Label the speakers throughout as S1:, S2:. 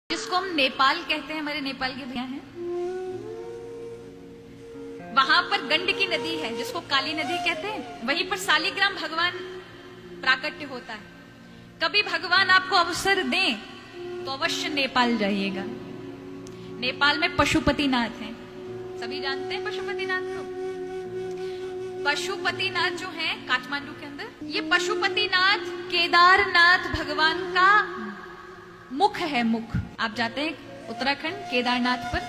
S1: जिसको हम नेपाल कहते हैं, हमारे नेपाल के भैया हैं, वहां पर गंडकी नदी है जिसको काली नदी कहते हैं। वहीं पर शालिग्राम भगवान प्राकट्य होता है। कभी भगवान आपको अवसर दें तो अवश्य नेपाल जाइएगा। नेपाल में पशुपतिनाथ हैं, सभी जानते हैं पशुपतिनाथ को। पशुपतिनाथ जो है काठमांडू के अंदर, ये पशुपतिनाथ केदारनाथ भगवान का मुख है। मुख आप जाते हैं उत्तराखंड केदारनाथ पर,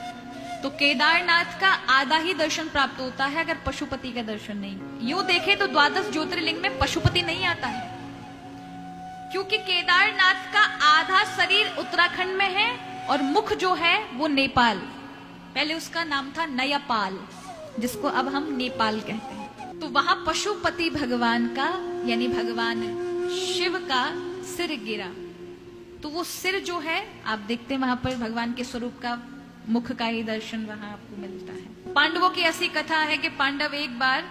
S1: तो केदारनाथ का आधा ही दर्शन प्राप्त होता है अगर पशुपति का दर्शन नहीं। यूं देखे तो 12 ज्योतिर्लिंग में पशुपति नहीं आता है, क्योंकि केदारनाथ का आधा शरीर उत्तराखंड में है और मुख जो है वो नेपाल। पहले उसका नाम था नयापाल, जिसको अब हम नेपाल कहते हैं। तो वहां पशुपति भगवान का यानी भगवान शिव का सिर गिरा, तो वो सिर जो है आप देखते हैं वहां पर भगवान के स्वरूप का मुख का ही दर्शन वहां आपको मिलता है। पांडवों की ऐसी कथा है कि पांडव एक बार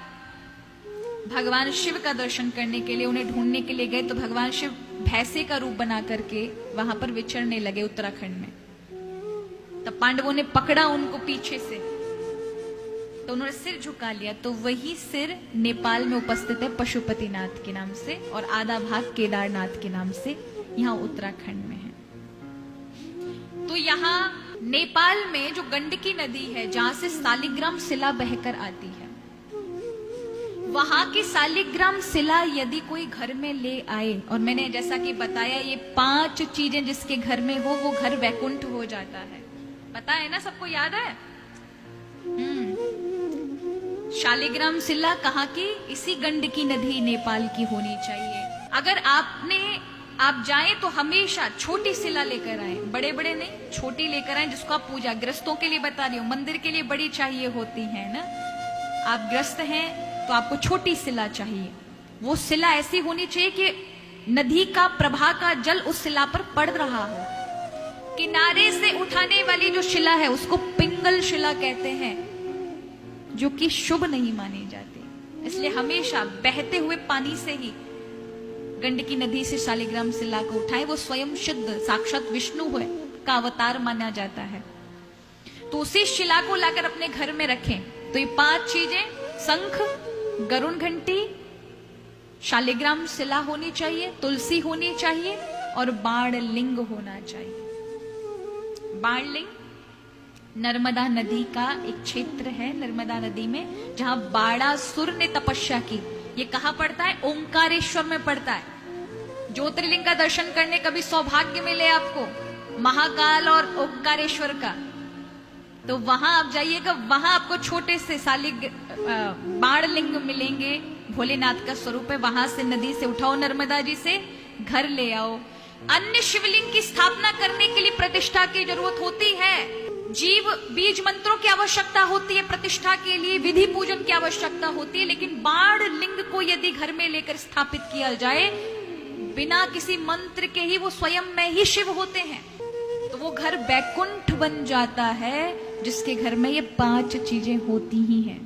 S1: भगवान शिव का दर्शन करने के लिए उन्हें ढूंढने के लिए गए, तो भगवान शिव भैंसे का रूप बना करके वहां पर विचरने लगे उत्तराखंड में। तब पांडवों ने पकड़ा उनको पीछे से, तो उन्होंने सिर झुका लिया, तो वही सिर नेपाल में उपस्थित है पशुपतिनाथ के नाम से, और आधा भाग केदारनाथ के नाम से यहाँ उत्तराखंड में है। तो यहाँ नेपाल में जो गंडकी नदी है, जहां से शालिग्राम शिला बहकर आती है, वहां की शालिग्राम शिला यदि कोई घर में ले आए, और मैंने जैसा कि बताया ये 5 चीजें जिसके घर में हो वो घर वैकुंठ हो जाता है। पता है ना, सबको याद है। शालिग्राम शिला कहाँ की? इसी गंडकी नदी नेपाल की होनी चाहिए। अगर आप जाएं तो हमेशा छोटी शिला लेकर आए, बड़े बड़े नहीं, छोटी लेकर आए, जिसको आप पूजा ग्रस्तों के लिए बता रही हूँ, मंदिर के लिए बड़ी चाहिए होती है ना। आप ग्रस्त हैं तो आपको छोटी शिला चाहिए। वो शिला ऐसी होनी चाहिए कि नदी का प्रवाह का जल उस शिला पर पड़ रहा हो। किनारे से उठाने वाली जो शिला है उसको पिंगल शिला कहते हैं, जो कि शुभ नहीं मानी जाती। इसलिए हमेशा बहते हुए पानी से ही गंडकी नदी से शालिग्राम शिला को उठाए। वो स्वयं शुद्ध साक्षात विष्णु है का अवतार माना जाता है। तो उसी शिला को लाकर अपने घर में रखें। तो ये 5 चीजें, शंख, गरुण घंटी, शालिग्राम शिला होनी चाहिए, तुलसी होनी चाहिए और बाण लिंग होना चाहिए। बाण लिंग नर्मदा नदी का एक क्षेत्र है, नर्मदा नदी में, जहां बाणासुर ने तपस्या की। ये कहां पड़ता है? ओंकारेश्वर में पड़ता है। ज्योतिर्लिंग का दर्शन करने कभी सौभाग्य मिले आपको, महाकाल और ओंकारेश्वर का, तो वहां आप जाइएगा। वहां आपको छोटे से बाण लिंग मिलेंगे, भोलेनाथ का स्वरूप है। वहां से नदी से उठाओ, नर्मदा जी से घर ले आओ। अन्य शिवलिंग की स्थापना करने के लिए प्रतिष्ठा की जरूरत होती है। जीव बीज मंत्रों की आवश्यकता होती है प्रतिष्ठा के लिए, विधि पूजन की आवश्यकता होती है। लेकिन बाण लिंग को यदि घर में लेकर स्थापित किया जाए बिना किसी मंत्र के ही, वो स्वयं में ही शिव होते हैं, तो वो घर वैकुंठ बन जाता है, जिसके घर में ये 5 चीजें होती ही हैं।